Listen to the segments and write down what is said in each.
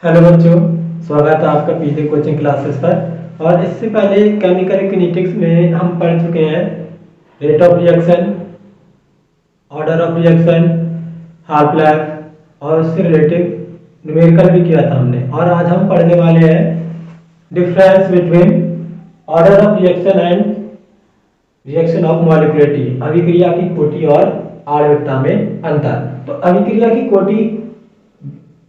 Hello बच्चों, स्वागत है आपका पीजे कोचिंग क्लासेस पर। और इससे पहले केमिकल किनेटिक्स में हम पढ़ चुके हैं rate of reaction, order of reaction, half life और उससे रिलेटेड न्यूमेरिकल भी किया था हमने। और आज हम पढ़ने वाले हैं difference between order of reaction and reaction of molecularity, अभिक्रिया की कोटि और आणविकता में अंतर। तो अभिक्रिया की कोटि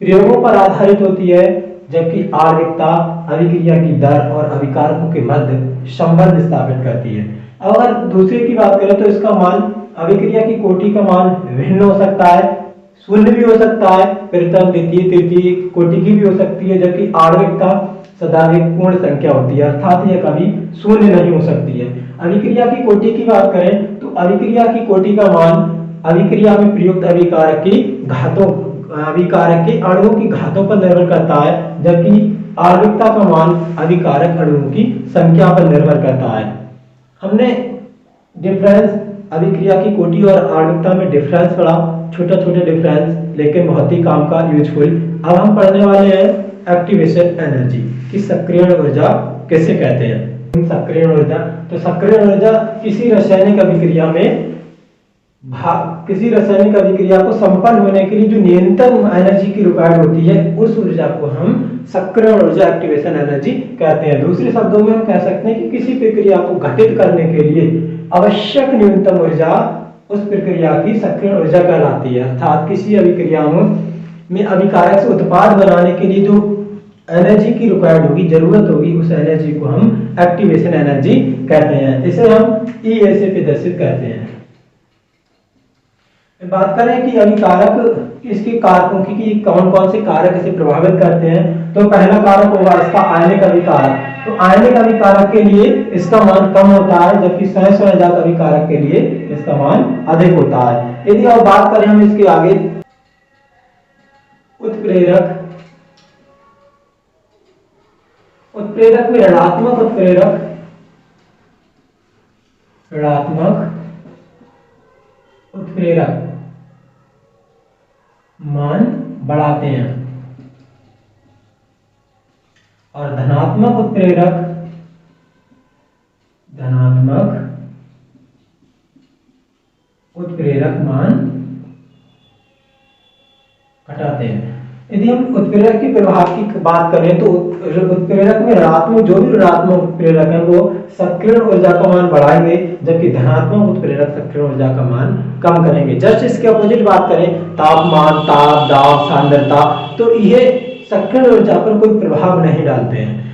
प्रयोगों पर आधारित होती है, जबकि आणविकता अभिक्रिया की दर और अभिकारकों के मध्य संबंध स्थापित करती है। अगर दूसरे की बात करें तो इसका मान, अभिक्रिया की कोटि का मान भिन्न हो सकता है, शून्य भी हो सकता है, प्रथम द्वितीय तृतीय कोटि की भी हो सकती है, जबकि आणविकता सदैव पूर्ण संख्या होती है, अर्थात यह कभी शून्य नहीं हो सकती है। अभिक्रिया की कोटि की बात करें तो अभिक्रिया की कोटि का मान अभिक्रिया में प्रयुक्त अभिकारक की घातों, अभिकारक के अणुओं की घातों पर निर्भर करता है, जबकि आणविकता का मान अभिकारक अणुओं की संख्या पर निर्भर करता है। हमने डिफरेंस अभिक्रिया की कोटि और आणविकता में डिफरेंस पढ़ा, छोटा छोटा डिफरेंस लेकिन बहुत ही काम का, यूजफुल। अब हम पढ़ने वाले हैं एक्टिवेशन एनर्जी की सक्रियण ऊर्जा किसे कहते हैं। सक्रियण ऊर्जा, तो सक्रियण ऊर्जा किसी रासायनिक अभिक्रिया में किसी रासायनिक अभिक्रिया को संपन्न होने के लिए जो न्यूनतम एनर्जी की रिक्वायर्ड होती है, उस ऊर्जा को हम सक्रियण ऊर्जा, एक्टिवेशन एनर्जी कहते हैं। दूसरे शब्दों में हम कह सकते हैं कि किसी प्रक्रिया को घटित करने के लिए आवश्यक न्यूनतम ऊर्जा उस प्रक्रिया की सक्रियण ऊर्जा कहलाती है। अर्थात किसी अभिक्रियाओं में अभिकारक से उत्पाद बनाने के लिए जो एनर्जी की रिक्वायर्ड होगी, जरूरत होगी, उस एनर्जी को हम एक्टिवेशन एनर्जी कहते हैं। इसे हम ई से प्रदर्शित करते हैं। बात करें कि अभिकारक इसके कारकों की कि कौन कौन से कारक इसे प्रभावित करते हैं, तो पहला कारक होगा इसका आयनिक अभिकारक। तो आयनिक अभिकारक के लिए इसका मान कम होता है, जबकि सहसंयोजक अभिकारक के लिए इसका मान अधिक होता है। यदि अब बात करें हम इसके आगे उत्प्रेरक, उत्प्रेरक में ऋणात्मक उत्प्रेरक, ऋणात्मक उत्प्रेरक मान बढ़ाते हैं और धनात्मक उत्प्रेरक, धनात्मक उत्प्रेरक मान घटाते हैं। यदि हम उत्प्रेरक के प्रभाव की बात करें तो उत्प्रेरक में ऋणात्मक, जो भी ऋणात्मक उत्प्रेरक है वो सक्रियण ऊर्जा का मान बढ़ाएंगे, जबकि धनात्मक उत्प्रेरक सक्रियण ऊर्जा का मान कम करेंगे। जस्ट इसके अपोजिट बात करें, तापमान, ताप, दाब, सांद्रता, तो ये सक्रियण ऊर्जा पर कोई प्रभाव नहीं डालते हैं।